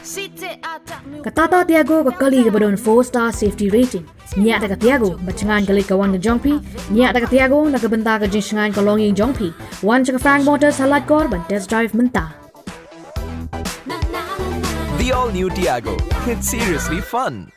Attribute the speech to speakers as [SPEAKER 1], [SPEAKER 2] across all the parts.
[SPEAKER 1] Katata Tiago Bakali Gabadon 4-star safety rating. Nya Taka Tiago, Bachangan Galikawan Jongpi, Nya Taka Tiago, Nakabantaka Jinshangan Kalongi Jongpi, One Chaka Frank Motors Halat Korban Test Drive Menta.
[SPEAKER 2] The all-new Tiago. It's seriously fun.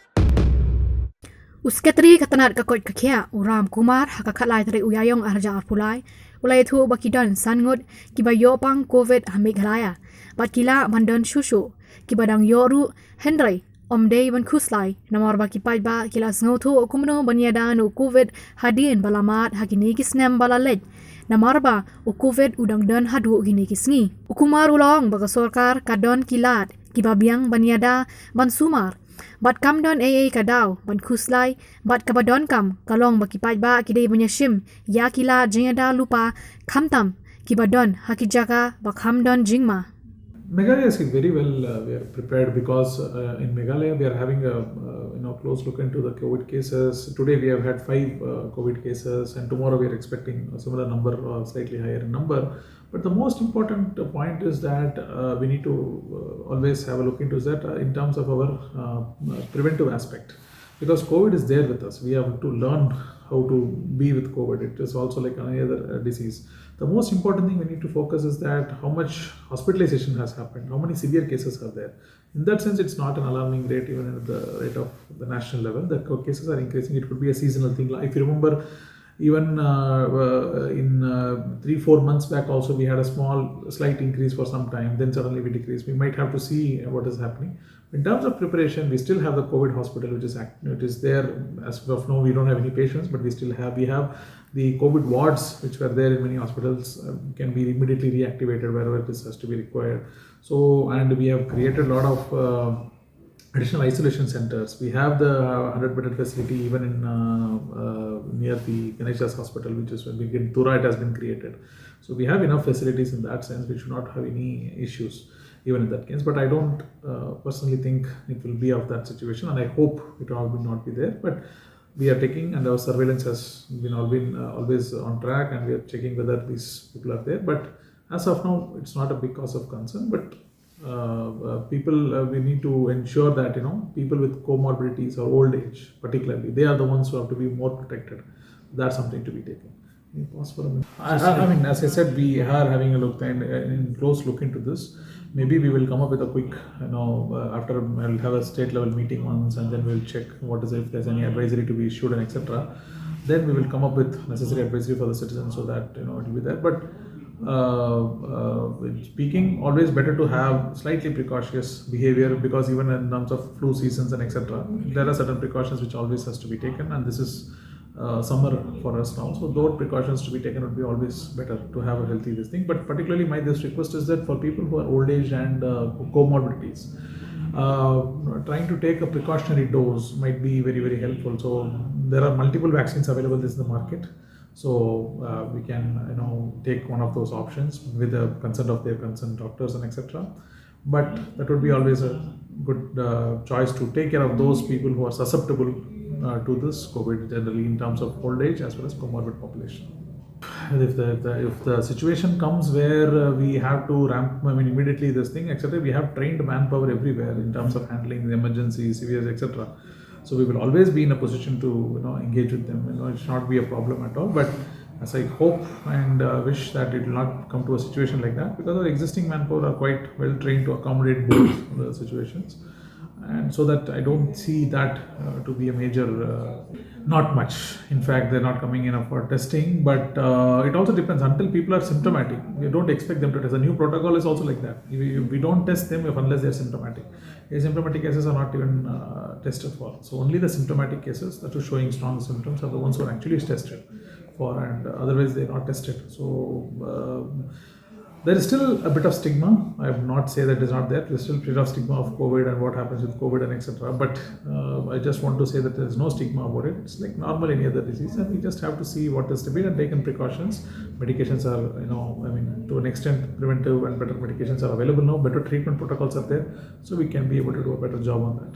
[SPEAKER 1] Usketri katanat kakot kakya Uram Kumar hakakalai tari uyayong arja arpulai ulai thu bakidon Ngut Kiba yopang COVID Meghalaya batkila mandon shushu kibadang yoru Henry omdei ban kuslai namor bakipai ba kila sngotu kumno banyadanu COVID hadin balamat hakini kisnem balalej namarba COVID udang dan hadu gini kisngi ukumar ulong baga sorkar kadon kilat kibabiang banyada bansumar Bat kam don AA kadaw, ban kuslay, bat kabadon kam, kalong bakipaj ba kidey banyashim, ya kila jingada lupa, kamtam, kibadon, hakijaka, bakham don jingma.
[SPEAKER 3] Meghalaya is very well we are prepared because in Meghalaya we are having a close look into the COVID cases. Today we have had 5 COVID cases and tomorrow we are expecting a similar number or slightly higher number. But the most important point is that we need to always have a look into that in terms of our preventive aspect. Because COVID is there with us. We have to learn how to be with COVID. It is also like any other disease. The most important thing we need to focus is that how much hospitalization has happened, how many severe cases are there. In that sense, it's not an alarming rate even at the rate of the national level. The cases are increasing. It could be a seasonal thing. If you remember, even in 3-4 months back also we had a slight increase for some time, then suddenly we decreased. We might have to see what is happening. In terms of preparation, we still have the COVID hospital which is there. As of now, we don't have any patients, but we have the COVID wards which were there in many hospitals can be immediately reactivated wherever this has to be required. So, and we have created a lot of additional isolation centers. We have the 100-bedded facility even in near the Ganesha's hospital, which is in Tura, it has been created. So we have enough facilities in that sense. We should not have any issues even in that case. But I don't personally think it will be of that situation, and I hope it all will not be there. But we are taking, and our surveillance has been always on track, and we are checking whether these people are there. But as of now, it's not a big cause of concern. But we need to ensure that people with comorbidities or old age particularly, they are the ones who have to be more protected. That's something to be taken. Can you pause for a minute? I mean, as I said, we are having a look and close look into this. Maybe we will come up with a quick, after we'll have a state level meeting once, and then we'll check if there's any advisory to be issued and etc. Then we will come up with necessary advisory for the citizens so that it will be there. But speaking, always better to have slightly precautious behavior, because even in terms of flu seasons and etc., there are certain precautions which always has to be taken, and this is summer for us now, so those precautions to be taken would be always better to have a healthy this thing. But particularly my this request is that for people who are old age and comorbidities, trying to take a precautionary dose might be very, very helpful. So there are multiple vaccines available in the market. So we can take one of those options with the consent of their concerned doctors and etc. But that would be always a good choice to take care of those people who are susceptible to this COVID generally in terms of old age as well as comorbid population. If the situation comes where we have to ramp, immediately this thing etc., we have trained manpower everywhere in terms of handling the emergencies, CVS etc. So we will always be in a position to engage with them. It should not be a problem at all. But as I hope and wish that it will not come to a situation like that, because our existing manpower are quite well trained to accommodate both the situations. And so that I don't see that to be a major, not much. In fact, they're not coming in for testing, but it also depends. Until people are symptomatic, we don't expect them to test. The new protocol is also like that. We don't test them unless they're symptomatic. Asymptomatic cases are not even tested for. So only the symptomatic cases that are showing strong symptoms are the ones who are actually tested for, and otherwise they're not tested. So there is still a bit of stigma. I have not say that it is not there. There is still a bit of stigma of COVID and what happens with COVID and etc. But I just want to say that there is no stigma about it. It's like normal any other disease, and we just have to see what is to be and taken precautions. Medications are, to an extent, preventive and better medications are available now. Better treatment protocols are there, so we can be able to do a better job on that.